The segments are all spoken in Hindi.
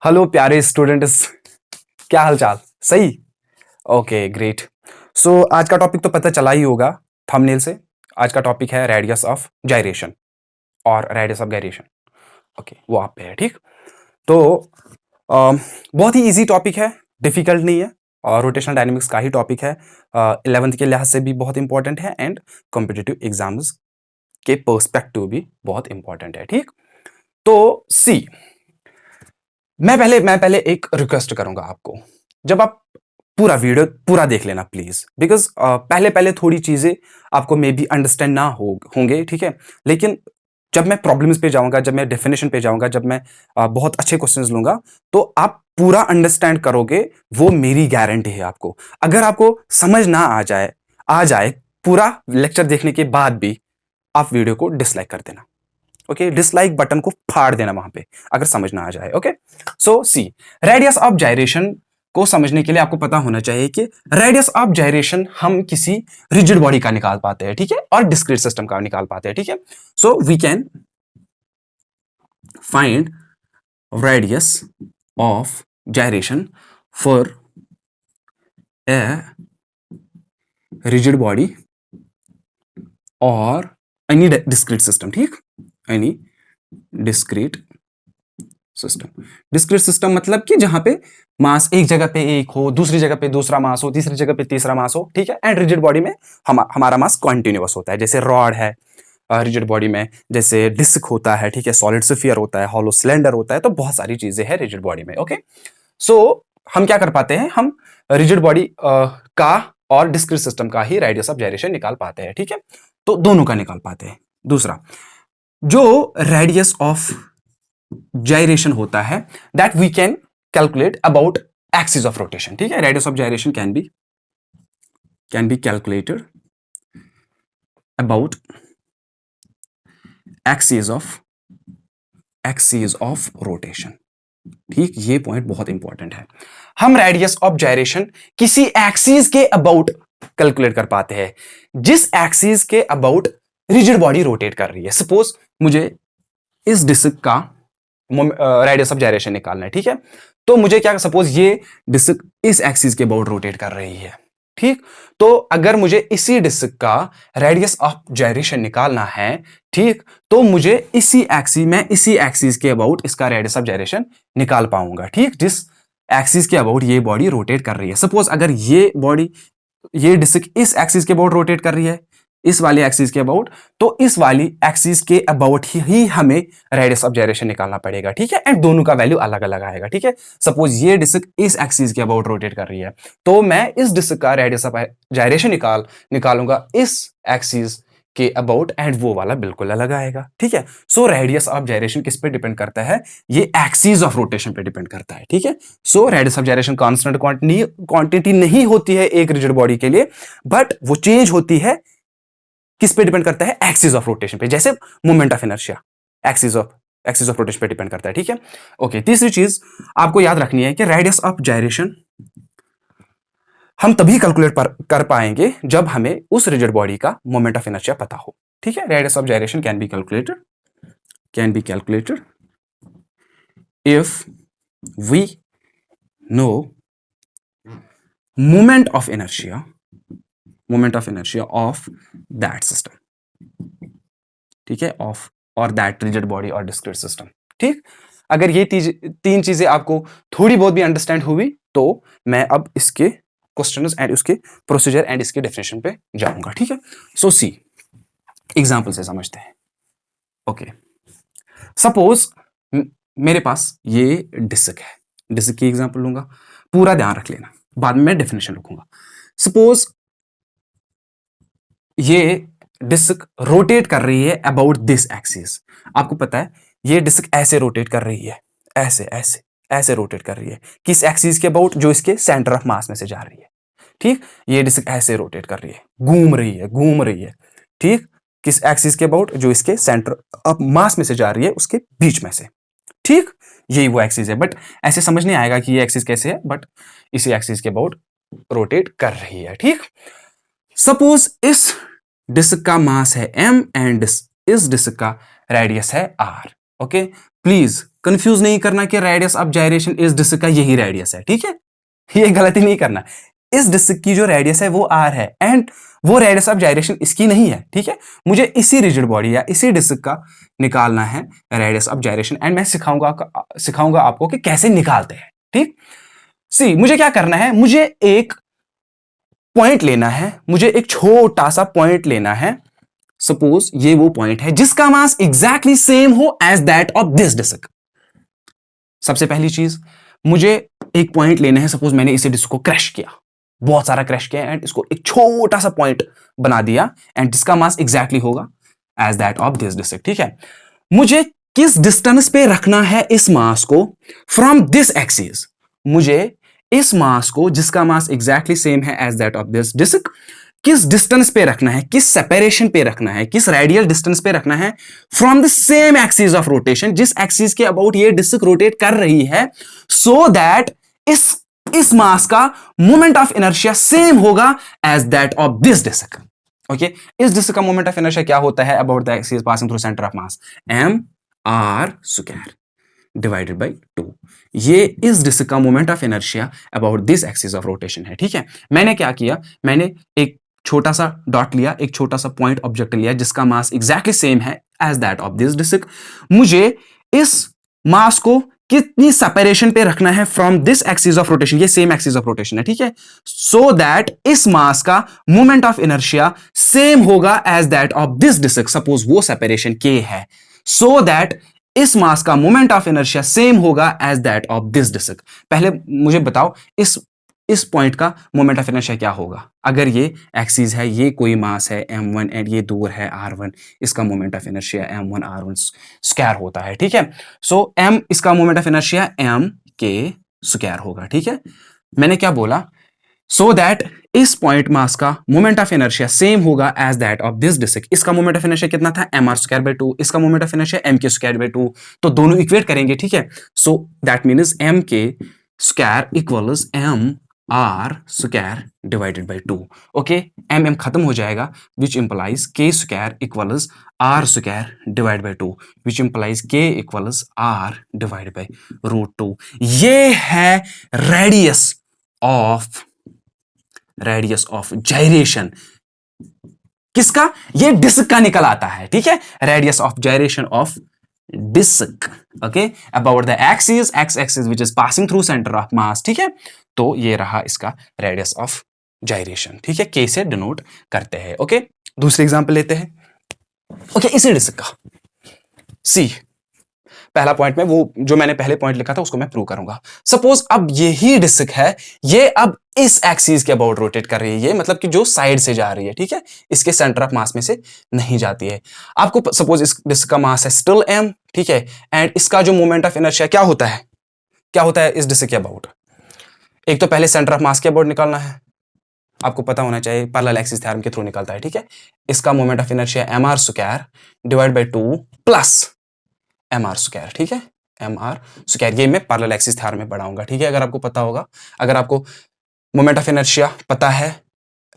हेलो प्यारे स्टूडेंट्स, क्या हाल चाल? सही। Okay, great. सो आज का टॉपिक तो पता चला ही होगा थंबनेल से। आज का टॉपिक है रेडियस ऑफ जाइरेशन और रेडियस ऑफ गायरेशन। ओके, वो आप पे है, ठीक। तो बहुत ही इजी टॉपिक है, डिफिकल्ट नहीं है, और रोटेशनल डायनेमिक्स का ही टॉपिक है। 11th के लिहाज से भी बहुत इंपॉर्टेंट है एंड कॉम्पिटिटिव एग्जाम्स के पर्सपेक्टिव भी बहुत इंपॉर्टेंट है, ठीक। तो सी, मैं पहले एक रिक्वेस्ट करूंगा आपको। जब आप पूरा वीडियो पूरा देख लेना प्लीज, बिकॉज पहले पहले थोड़ी चीजें आपको मे बी अंडरस्टैंड ना होंगे, ठीक है। लेकिन जब मैं प्रॉब्लम्स पे जाऊंगा, जब मैं डेफिनेशन पे जाऊंगा, जब मैं बहुत अच्छे क्वेश्चंस लूंगा, तो आप पूरा अंडरस्टैंड करोगे, वो मेरी गारंटी है आपको। अगर आपको समझ ना आ जाए पूरा लेक्चर देखने के बाद भी, आप वीडियो को डिसलाइक कर देना। ओके, डिसलाइक बटन को फाड़ देना वहां पे अगर समझ ना आ जाए। Okay, so see, radius of gyration को समझने के लिए आपको पता होना चाहिए कि रेडियस ऑफ जाइरेशन हम किसी रिजिड बॉडी का निकाल पाते हैं, ठीक है, और डिस्क्रीट सिस्टम का निकाल पाते हैं, ठीक है। So we can find radius of gyration for a rigid body or any discrete system, ठीक, any discrete system. Discrete system मतलब कि जहां पे मास एक जगह पे एक हो, दूसरी जगह पे दूसरा मास हो, तीसरी जगह पे तीसरा मास हो, ठीक है। एंड रिजिड बॉडी में हमारा मास कॉन्टिन्यूअस होता है, जैसे रॉड है रिजिड बॉडी में, जैसे डिस्क होता है, ठीक है, सॉलिड स्फीयर होता है, हॉलो सिलेंडर होता है, तो बहुत सारी चीजें हैं रिजिड बॉडी में। ओके, सो हम क्या कर पाते हैं, हम रिजिड बॉडी का और डिस्क्रीट सिस्टम का ही रेडियस ऑफ जाइरेशन निकाल पाते हैं, ठीक है। तो दोनों का निकाल पाते हैं। दूसरा, जो रेडियस ऑफ gyration होता है, that we can calculate about axis of rotation, ठीक है। radius of gyration can be calculated about axis of rotation, ठीक। ये पॉइंट बहुत इंपॉर्टेंट है। हम रेडियस ऑफ जाइरेशन किसी एक्सिस के अबाउट कैलकुलेट कर पाते हैं, जिस एक्सिस के अबाउट रिजिड बॉडी रोटेट कर रही है। सपोज मुझे इस डिस्क का रेडियस ऑफ जाइरेशन निकालना है, ठीक है। तो मुझे क्या, सपोज ये डिस्क इस एक्सिस के अबाउट रोटेट कर रही है, ठीक। तो अगर मुझे इसी डिस्क का रेडियस ऑफ जाइरेशन निकालना है, ठीक, तो मुझे इसी एक्सिस के अबाउट इसका रेडियस ऑफ जाइरेशन निकाल पाऊंगा, ठीक, जिस एक्सिस के अबाउट ये बॉडी रोटेट कर रही है। सपोज अगर ये डिस्क इस एक्सिस के अबाउट रोटेट कर रही है, इस वाली एक्सिस के अबाउट, तो इस वाली एक्सिस के अबाउट ही हमें रेडियस ऑफ जाइरेशन निकालना पड़ेगा, ठीक है। एंड दोनों का वैल्यू अलग अलग आएगा, ठीक है। सपोज ये डिस्क इस एक्सिस के अबाउट रोटेट कर रही है, तो मैं इस डिस्क का रेडियस ऑफ जाइरेशन निकालूंगा इस एक्सिस के अबाउट, एंड वो वाला बिल्कुल अलग आएगा, ठीक है। सो रेडियस ऑफ जाइरेशन किस पे डिपेंड करता है? ये एक्सिस ऑफ रोटेशन पे डिपेंड करता है, ठीक है। So radius of gyration constant quantity नहीं होती है एक रिजिड बॉडी के लिए, बट वो चेंज होती है, किस पे डिपेंड करता है? एक्सिस ऑफ रोटेशन पे। जैसे moment of inertia axis of rotation पे डिपेंड करता है, ठीक है। ओके, तीसरी चीज आपको याद रखनी है कि रेडियस ऑफ जाइरेशन हम तभी कैलकुलेट कर पाएंगे जब हमें उस रिजिड बॉडी का मोमेंट ऑफ इनर्शिया पता हो, ठीक है। Radius of gyration can be calculated if we know moment of inertia of that system, ठीक है, ऑफ और दैट रिजिड बॉडी और डिस्क्रीट सिस्टम, ठीक। अगर ये तीन चीजें आपको थोड़ी बहुत भी अंडरस्टैंड हुई, तो मैं अब इसके क्वेश्चंस एंड उसके प्रोसीजर एंड इसके डेफिनेशन पे जाऊंगा, ठीक है। सो सी, एग्जांपल से समझते हैं। ओके, सपोज मेरे पास ये डिस्क है, डिस्क की एग्जांपल लूंगा, पूरा ध्यान रख लेना, बाद में मैं डेफिनेशन लिखूंगा। सपोज ये डिस्क रोटेट कर रही है अबाउट दिस एक्सिस। आपको पता है ये डिस्क ऐसे रोटेट कर रही है, ऐसे ऐसे ऐसे रोटेट कर रही है, किस एक्सिस के अबाउट? जो इसके सेंटर ऑफ मास में से जा रही है, ठीक। ये डिस्क ऐसे रोटेट कर रही है, घूम रही है, ठीक। किस एक्सिस के अबाउट? जो इसके सेंटर ऑफ मास में से जा रही है, उसके बीच में से, ठीक। यही वो एक्सिस है, बट ऐसे समझ नहीं आएगा कि ये एक्सिस कैसे है, बट इसी एक्सिस के अबाउट रोटेट कर रही है, ठीक। सपोज इस डिस्क का मास है m एंड इस डिस्क का रेडियस है r। ओके, प्लीज कंफ्यूज नहीं करना कि रेडियस ऑफ जाइरेशन इस डिस्क का यही रेडियस है, ठीक है, ये गलती नहीं करना। इस डिस्क की जो रेडियस है वो आर है एंड वो रेडियस ऑफ जाइरेशन इसकी नहीं है, ठीक है। मुझे इसी रिजिड बॉडी या इसी डिस्क का निकालना है रेडियस ऑफ जाइरेशन एंड मैं सिखाऊंगा आपको कि कैसे निकालते हैं, ठीक। सी, मुझे क्या करना है, मुझे एक पॉइंट लेना है, मुझे एक छोटा सा पॉइंट लेना है। सपोज ये वो पॉइंट है जिसका मास एग्जैक्टली सेम हो as that of this disc. सबसे पहली चीज, मुझे एक पॉइंट लेना है। सपोज मैंने इसे डिस्क को क्रैश किया, बहुत सारा क्रैश किया एंड इसको एक छोटा सा पॉइंट बना दिया एंड जिसका मास एग्जैक्टली होगा as that of this disc, ठीक है। मुझे किस डिस्टेंस पे रखना है इस मास को फ्रॉम दिस एक्सिस, मुझे इस मास को जिसका मास एग्जैक्टली सेम है as that of this disc, किस डिस्टेंस पे रखना है, किस सेपरेशन पे रखना है, किस रेडियल डिस्टेंस पे रखना है from the same axis of rotation, जिस एक्सिस के अबाउट ये डिस्क रोटेट कर रही है, सो दैट इस मास का मोमेंट ऑफ इनर्शिया सेम होगा as that of this disc. Okay, इस डिस्क का मोमेंट ऑफ इनर्शिया क्या होता है about the axis passing through centre of mass, M R square divided by 2। ये इस डिस्क का moment of inertia about this axis of rotation है, ठीक है। मैंने क्या किया, मैंने एक छोटा सा डॉट लिया, एक छोटा सा पॉइंट ऑब्जेक्ट लिया जिसका मास एग्जैक्टली सेम है as that of this disc. मुझे इस मास को कितनी सेपरेशन पे रखना है from this axis of rotation, ये सेम एक्सिस ऑफ रोटेशन है, ठीक है, सो दैट इस मास का मोमेंट ऑफ इनर्शिया सेम होगा as that of this disc. Suppose वो सेपरेशन के है, सो दैट इस मास का मोमेंट ऑफ इनर्शिया सेम होगा as that of this disc. पहले मुझे बताओ इस पॉइंट का मोमेंट ऑफ इनर्शिया क्या होगा। अगर ये एक्सिस है, ये कोई मास है m1 एंड ये दूर है r1, इसका moment of inertia m1 r1 square होता है, ठीक है। सो m इसका moment of inertia m K square होगा, ठीक है। मैंने क्या बोला, सो दैट इस पॉइंट मास का मोमेंट ऑफ इनर्शिया सेम होगा as that of this disc. इसका मोमेंट ऑफ इनर्शिया कितना था, mr स्क्वायर बाय 2, इसका moment of inertia m K square by 2, तो दोनों इक्वेट करेंगे, ठीक है। So that means m K square equals m r square divided by 2। Okay, m खत्म हो जाएगा, which implies k square equals r square divide by 2, which implies k equals r divide by √2। ये है रेडियस ऑफ जाइरेशन। किसका, ये डिस्क का निकल आता है, ठीक है, radius of gyration of disc, okay, about the axis, x axis which is passing through centre of mass, ठीक है। तो ये रहा इसका रेडियस ऑफ जाइरेशन, ठीक है, के से डिनोट करते हैं। ओके, दूसरे एग्जांपल लेते हैं। ओके, इसी डिस्क का सी, पहला पॉइंट में वो जो मैंने पहले पॉइंट लिखा था उसको मैं प्रूव करूंगा। सपोज अब यही डिस्क है, ये अब इस एक्सिस के अबाउट रोटेट कर रही है, ये मतलब कि जो साइड से जा रही है, ठीक है, इसके सेंटर ऑफ मास में से नहीं जाती है। आपको सपोज इस डिस्क का मास है स्टिल m, ठीक है, एंड इसका जो मोमेंट ऑफ इनर्शिया क्या होता है इस डिस्क के अबाउट। एक तो पहले सेंटर ऑफ मास के अबाउट निकालना है, आपको पता होना चाहिए, पैरेलल एक्सिस थ्योरम के थ्रू निकलता है, ठीक है। इसका moment of inertia mr square divide by 2 plus mr square, ठीक है, mr स्क्वायर। ये मैं पैरेलल एक्सिस थ्योरम में पढ़ाऊंगा, ठीक है, अगर आपको पता होगा। अगर आपको मोमेंट ऑफ इनर्शिया पता है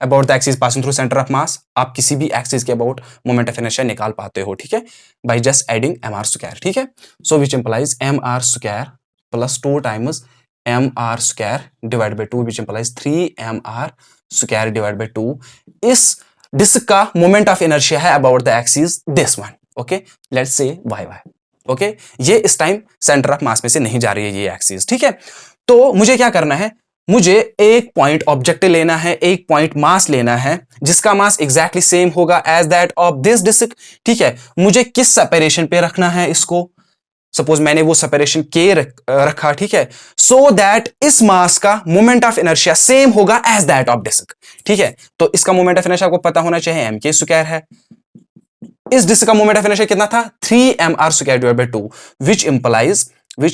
about the axis passing through centre of मास, आप किसी भी एक्सिस के अबाउट मोमेंट ऑफ इनर्शिया निकाल पाते हो, ठीक है, by just adding mr square, ठीक है। So which implies mr square plus 2 times mr square divide by 2 which implies 3mr square divide by 2। इस डिस्क का मोमेंट ऑफ इनर्शिया है about the axis this one, okay, let's say y। Okay, ये इस टाइम सेंटर ऑफ मास में से नहीं जा रही है ये एक्सिस, ठीक है। तो मुझे क्या करना है, मुझे एक पॉइंट ऑब्जेक्ट लेना है, एक पॉइंट मास लेना है जिसका मास एग्जैक्टली सेम होगा as that of this disc, ठीक है। मुझे किस सेपरेशन पे रखना है इसको, सपोज मैंने वो सेपरेशन के रखा, ठीक है, सो दैट इस मास का मोमेंट ऑफ इनर्शिया सेम होगा एज दैट ऑफ डिस्क, ठीक है। तो इसका मोमेंट ऑफ इनर्शिया आपको पता होना चाहिए m के स्क्वायर है। इस डिस्क का मोमेंट ऑफ इनर्शिया कितना था, 3mr square divide by 2, which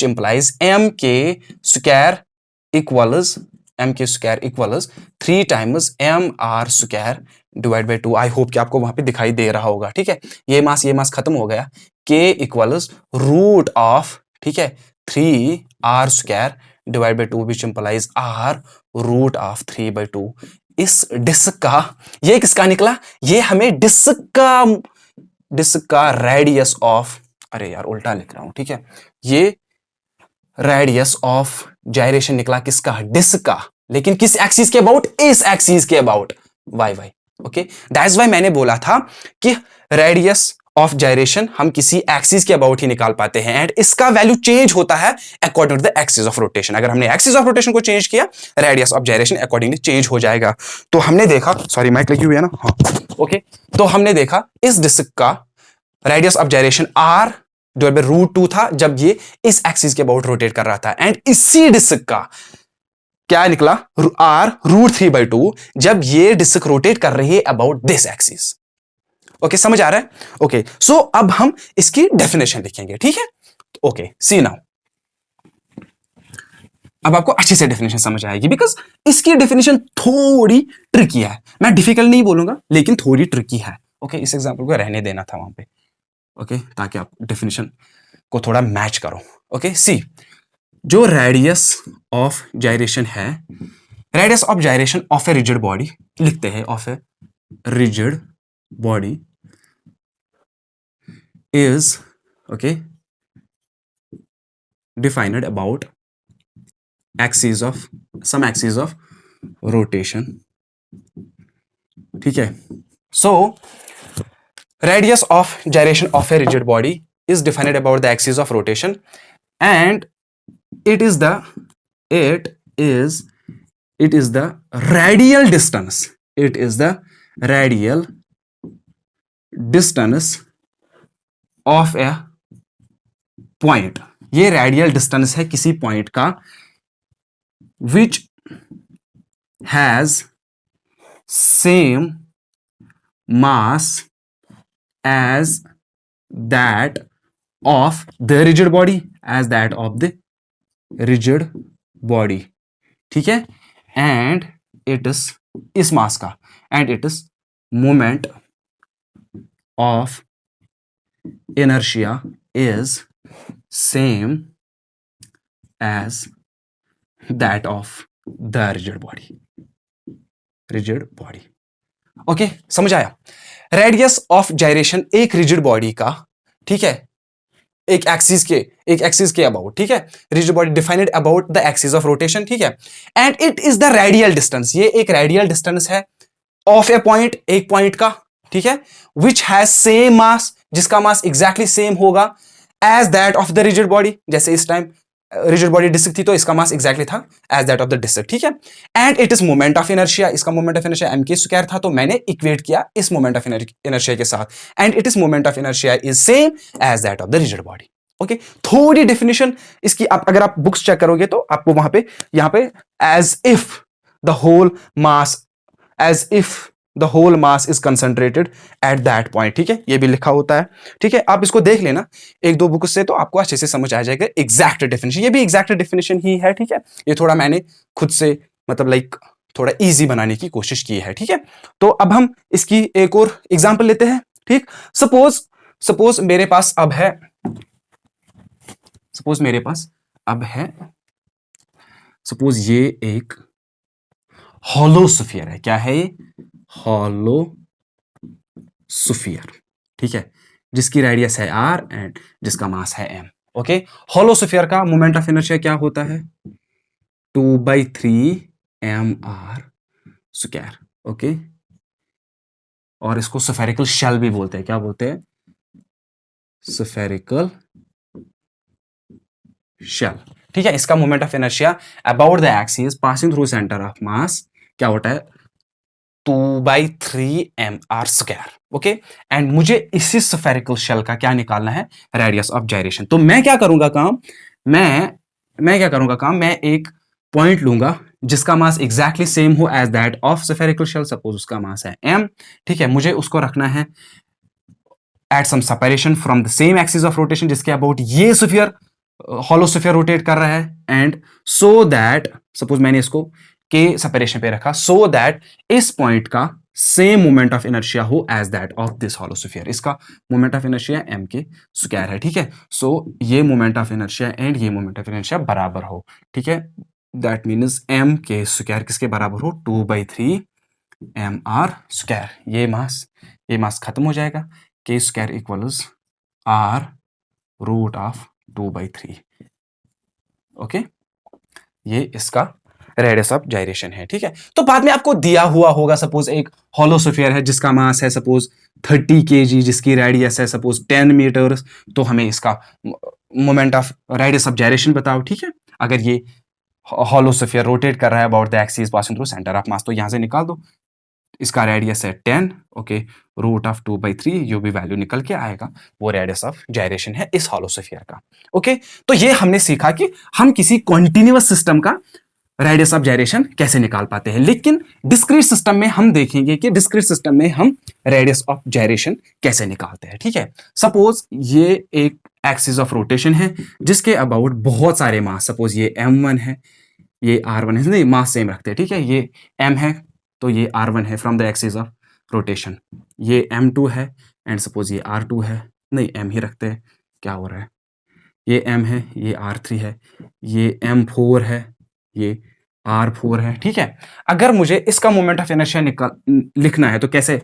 implies m K square equals 3 times mr square divide by 2। I hope कि आपको वहां पे दिखाई दे रहा होगा, ठीक है। ये मास खत्म हो गया, k इक्वल्स रूट ऑफ, ठीक है, 3r square divide by 2 which implies r root of 3 by 2। इस डिस्क का, ये किसका निकला, ये हमें डिस्क का रेडियस ऑफ अरे यार उल्टा लिख रहा हूं, ठीक है। ये रेडियस ऑफ जायरेशन निकला किसका, डिस्क का, लेकिन किस एक्सिस के अबाउट, इस एक्सिस के about, Y Y. Okay, that's why मैंने बोला था कि रेडियस ऑफ जायरेशन हम किसी एक्सिस के अबाउट ही निकाल पाते हैं, एंड इसका वैल्यू चेंज होता है according to the axis of rotation. अगर हमने एक्सिस ऑफ रोटेशन को चेंज किया, radius of gyration accordingly change हो जाएगा। तो हमने देखा, सॉरी माइक लगी हुई है ना, हाँ ओके, तो हमने देखा इस डिस्क का रेडियस ऑफ जायरेशन आर जो √2 था जब ये इस एक्सिस के अबाउट रोटेट कर रहा था, एंड इसी डिस्क का क्या निकला, आर √3/2 जब ये डिस्क रोटेट कर रही है अबाउट दिस एक्सिस। ओके, समझ आ रहा है? ओके, सो अब हम इसकी डेफिनेशन लिखेंगे, ठीक है। ओके, सी नाउ, अब आपको अच्छे से डेफिनेशन समझ आएगी, बिकॉज इसकी डेफिनेशन थोड़ी ट्रिकी है। मैं डिफिकल्ट नहीं बोलूंगा, लेकिन थोड़ी ट्रिकी है। ओके, इस एग्जांपल को रहने देना था वहां पे, ओके, ताकि आप डेफिनेशन को थोड़ा मैच करो। ओके, सी, जो रेडियस ऑफ जायरेशन है, radius of gyration of a rigid body लिखते हैं, of a rigid body is okay defined about axis of some axis of rotation, ठीक है। So radius of gyration of a rigid body is defined about the axis of rotation, and it is the radial distance, it is the radial distance of a point, ये radial distance है किसी point का which has same mass as that of the rigid body, as that of the rigid body, ठीक है। and it is इस मास का, and it is moment of inertia is same as that of the rigid body। Okay, समझ आया? रेडियस ऑफ जायरेशन एक रिजिड बॉडी का, ठीक है, एक एक्सिस के अबाउट, ठीक है, rigid body defined about the axis of rotation, ठीक है, and it is the radial distance, ये एक रेडियल डिस्टेंस है ऑफ ए पॉइंट, एक पॉइंट का, ठीक है, विच हैज सेम मास, जिसका मास एग्जैक्टली सेम होगा as that of the rigid body, जैसे इस टाइम रिजिड बॉडी डिस्क थी तो इसका मास एग्जैक्टली था as that of the disc, ठीक है। And it is moment of inertia, इसका मोमेंट ऑफ इनर्शिया m² था, तो मैंने इक्वेट किया इस मोमेंट ऑफ इनर्शिया के साथ, and it is moment of inertia is same as that of the rigid body. Okay, थोड़ी डेफिनेशन इसकी अगर आप बुक्स चेक करोगे तो आपको वहां पे यहां पे as if the whole mass is concentrated at that point, ठीक है, ये भी लिखा होता है, ठीक है। आप इसको देख लेना एक दो बुक से, तो आपको अच्छे से समझ आ जाएगा एग्जैक्ट डेफिनेशन, ये भी एग्जैक्ट डेफिनेशन ही है, ठीक है। ये थोड़ा मैंने खुद से मतलब लाइक थोड़ा इजी बनाने की कोशिश की है, ठीक है। तो अब हम इसकी एक और एग्जांपल लेते हैं, ठीक। सपोज मेरे पास अब है सपोज ये एक हॉलो स्फीयर है, क्या है ये, हॉलो स्फीयर, ठीक है, जिसकी रेडियस है r एंड जिसका मास है m। ओके, हॉलो स्फीयर का मोमेंट ऑफ इनर्शिया क्या होता है, 2/3 mr²। ओके, और इसको स्फेरिकल शेल भी बोलते हैं, क्या बोलते हैं, स्फेरिकल शेल, ठीक है। इसका moment of inertia about the axis passing through centre of मास क्या होता है, 2/3 mr²। ओके, एंड मुझे इसी स्फेरिकल शेल का क्या निकालना है, रेडियस ऑफ जायरेशन। तो मैं क्या करूंगा काम, मैं एक पॉइंट लूंगा जिसका मास एग्जैक्टली सेम हो as that of spherical shell, suppose उसका मास है m, ठीक है। मुझे उसको रखना है at some separation from the same axis of rotation जिसके अबाउट ये स्फीयर हॉलो स्फीयर रोटेट कर रहा है, एंड सो दैट सपोज मैंने इसको के सेपरेशन पे रखा, सो दैट इस पॉइंट का सेम मोमेंट ऑफ इनर्शिया हो as that of this hollow sphere, इसका मोमेंट ऑफ इनर्शिया m² है, ठीक है। सो ये मोमेंट ऑफ इनर्शिया एंड ये मोमेंट ऑफ इनर्शिया बराबर हो, ठीक है, दैट मीन्स m² किसके बराबर हो, 2/3 mr²। ये मास खत्म हो जाएगा, k² इक्वल्स r √2/3। ओके, ये इसका रेडियस ऑफ जाइरेशन है। ठीक है, तो बाद में आपको दिया हुआ होगा, सपोज एक होलोस्फीयर है जिसका मास है सपोज 30 kg, जिसकी रेडियस है सपोज 10 मीटर, तो हमें इसका मोमेंट ऑफ रेडियस ऑफ जाइरेशन बताओ। ठीक है, अगर ये होलोस्फीयर रोटेट कर रहा है about the axis passing through centre of मास, तो यहां से निकाल दो, इसका रेडियस है 10। ओके, √2/3 जो भी वैल्यू निकल के आएगा वो रेडियस ऑफ जाइरेशन है इस होलोस्फीयर का। ओके, तो ये हमने सीखा कि हम किसी कॉन्टिन्यूअस सिस्टम का रेडियस ऑफ जाइरेशन कैसे निकाल पाते हैं। लेकिन डिस्क्रीट सिस्टम में हम देखेंगे कि डिस्क्रीट सिस्टम में हम रेडियस ऑफ जाइरेशन कैसे निकालते हैं। ठीक है, सपोज ये एक एक्सिस ऑफ रोटेशन है जिसके अबाउट बहुत सारे मास, सपोज ये m1 है, ये r1 है, नहीं मास सेम रखते हैं। ठीक है, ये m है तो ये r1 है from the axis of rotation, ये m2 है एंड सपोज ये r2 है, नहीं m ही रखते हैं, क्या हो रहा है, ये m है, ये r3 है, ये m4 है, ये r4 है। ठीक है, अगर मुझे इसका मोमेंट ऑफ इनर्शिया लिखना है तो कैसे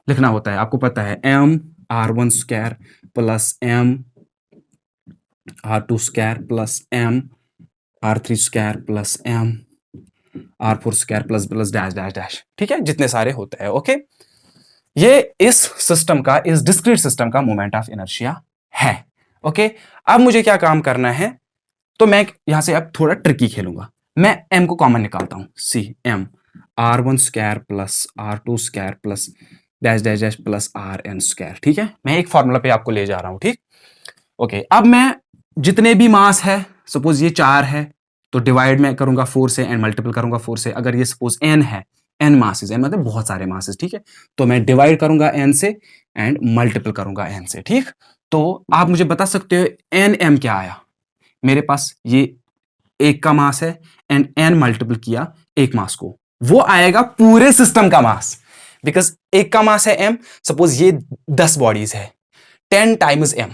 लिखना होता है, आपको पता है, m r1 square plus m r2 square plus m r3 square plus m r4 square plus plus dash dash dash. ठीक है, जितने सारे होते हैं। ओके, ये इस सिस्टम का, इस डिस्क्रीट सिस्टम का मोमेंट ऑफ इनर्शिया है। ओके, अब मुझे क्या काम करना है, तो मैं यहां से अब थोड़ा ट्रिकी खेलूंगा, मैं m को कॉमन निकालता हूं, सी m r1 square plus r2 square plus dash dash dash plus rn square. ठीक है, मैं एक फॉर्मूला पे आपको ले जा रहा हूं। ठीक, ओके, अब मैं जितने भी मास है, सपोज ये 4 है तो डिवाइड मैं करूंगा 4 से एंड मल्टीपल करूंगा 4 से। अगर ये सपोज n है, n मासेस, n मतलब बहुत सारे मासेस, ठीक है, तो मैं डिवाइड करूंगा n से एंड मल्टीपल करूंगा n से। ठीक, तो आप मुझे बता सकते हो n m क्या आया, मेरे पास ये एक का मास है एंड n मल्टीपल किया एक मास को, वो आएगा पूरे सिस्टम का मास, बिकॉज एक का मास है m, सपोज ये 10 बॉडीज है, 10 times m,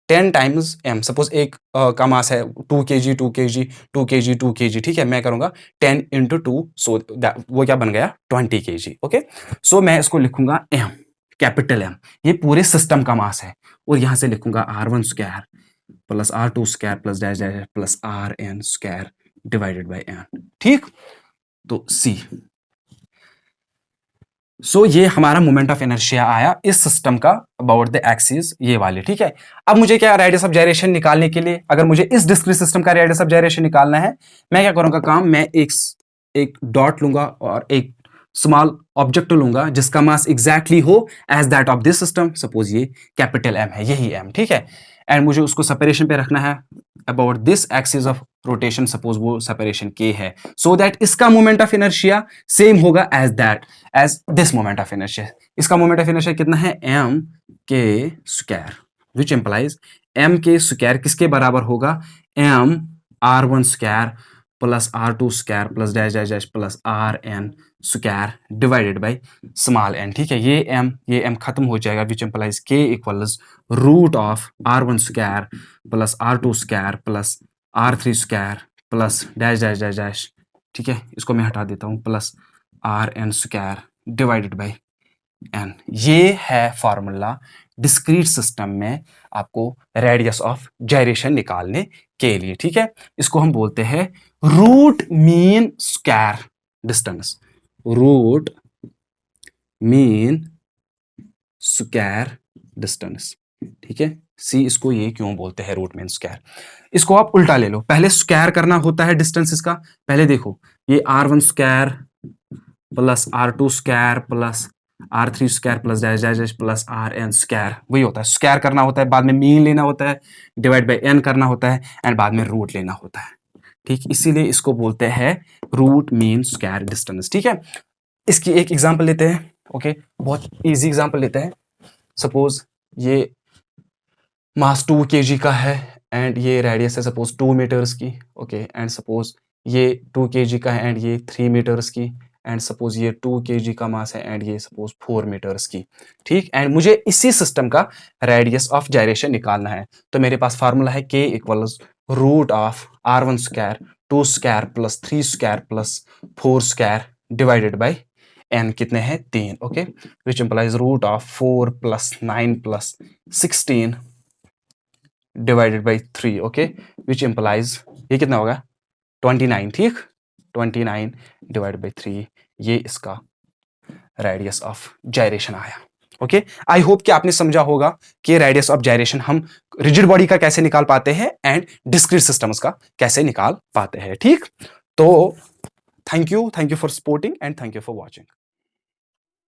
10 times m, suppose एक का मास है 2 kg 2 kg 2 kg 2 kg। ठीक है, मैं करूंगा 10 इंटू 2, सो वो क्या बन गया 20 kg। ओके, सो मैं इसको लिखूंगा m, कैपिटल M, ये पूरे सिस्टम का मास है, और यहां से लिखूंगा r1 square plus r2 square plus dash dash plus rn square divided by n। ठीक, तो c, सो ये हमारा मोमेंट ऑफ इनर्शिया आया इस सिस्टम का अबाउट द एक्सिस, ये वाले। ठीक है, अब मुझे क्या रेडियस ऑफ जाइरेशन निकालने के लिए, अगर मुझे इस डिस्क्रीट सिस्टम का रेडियस ऑफ जाइरेशन निकालना है, मैं क्या करूंगा काम, मैं एक डॉट लूंगा और एक स्मॉल ऑब्जेक्ट लूंगा जिसका मास एग्जैक्टली हो as that of this system, suppose ये कैपिटल M है, यही M। ठीक है, एंड मुझे उसको सेपरेशन पे रखना है about this axis of rotation, suppose वो सेपरेशन K है, सो दैट इसका मोमेंट ऑफ इनर्शिया सेम होगा as this moment of inertia. इसका मोमेंट ऑफ इनर्शिया कितना है, m k square, which implies m k square किसके बराबर होगा, m r1 square plus r2 square plus dash dash dash plus rn square divided by small n। ठीक है, ये m खत्म हो जाएगा, which implies k equals root of r1 square plus r2 square plus r3 square plus dash dash dash dash. ठीक है, इसको मैं हटा देता हूं, plus rn square divided by n। ये है फॉर्मूला डिस्क्रीट सिस्टम में आपको रेडियस ऑफ जाइरेशन निकालने के लिए। ठीक है, इसको हम बोलते हैं root mean square distance, root mean square distance. ठीक है, सी, इसको ये क्यों बोलते हैं रूट मीन स्क्वायर, इसको आप उल्टा ले लो, पहले स्क्वायर करना होता है डिस्टेंस इसका, पहले देखो ये r1 square plus r2 square plus r3 square plus dash dash dash plus rn square, वही होता है, स्क्वायर करना होता है, बाद में मीन लेना होता है, डिवाइड बाय n करना होता है एंड बाद में रूट लेना होता है। ठीक, इसीलिए इसको बोलते हैं रूट मीन स्क्वायर डिस्टेंस। ठीक है, इसकी एक एग्जांपल लेते हैं। ओके, बहुत इजी एग्जांपल लेते हैं, सपोज ये मास 2 kg का है एंड ये रेडियस है सपोज 2 मीटर्स की। ओके, एंड सपोज ये 2 kg का है एंड ये 3 मीटर्स की, एंड सपोज ये 2 kg का मास है एंड ये सपोज 4 मीटर्स की। ठीक, एंड मुझे इसी सिस्टम का रेडियस ऑफ जाइरेशन निकालना है, तो मेरे पास फार्मूला है k equals root of r1 square 2 square plus 3 square plus 4 square divided by n, कितने हैं 3। Okay, which implies root of 4 plus 9 plus 16 divided by 3, okay, which implies ये कितना होगा 29, ठीक, 29 डिवाइडेड बाई 3, ये इसका रेडियस ऑफ जायरेशन आया। ओके, आई होप कि आपने समझा होगा कि रेडियस ऑफ जायरेशन हम रिजिड बॉडी का कैसे निकाल पाते हैं एंड डिस्क्रीट सिस्टम्स का कैसे निकाल पाते हैं, ठीक। तो thank you for supporting and thank you for watching.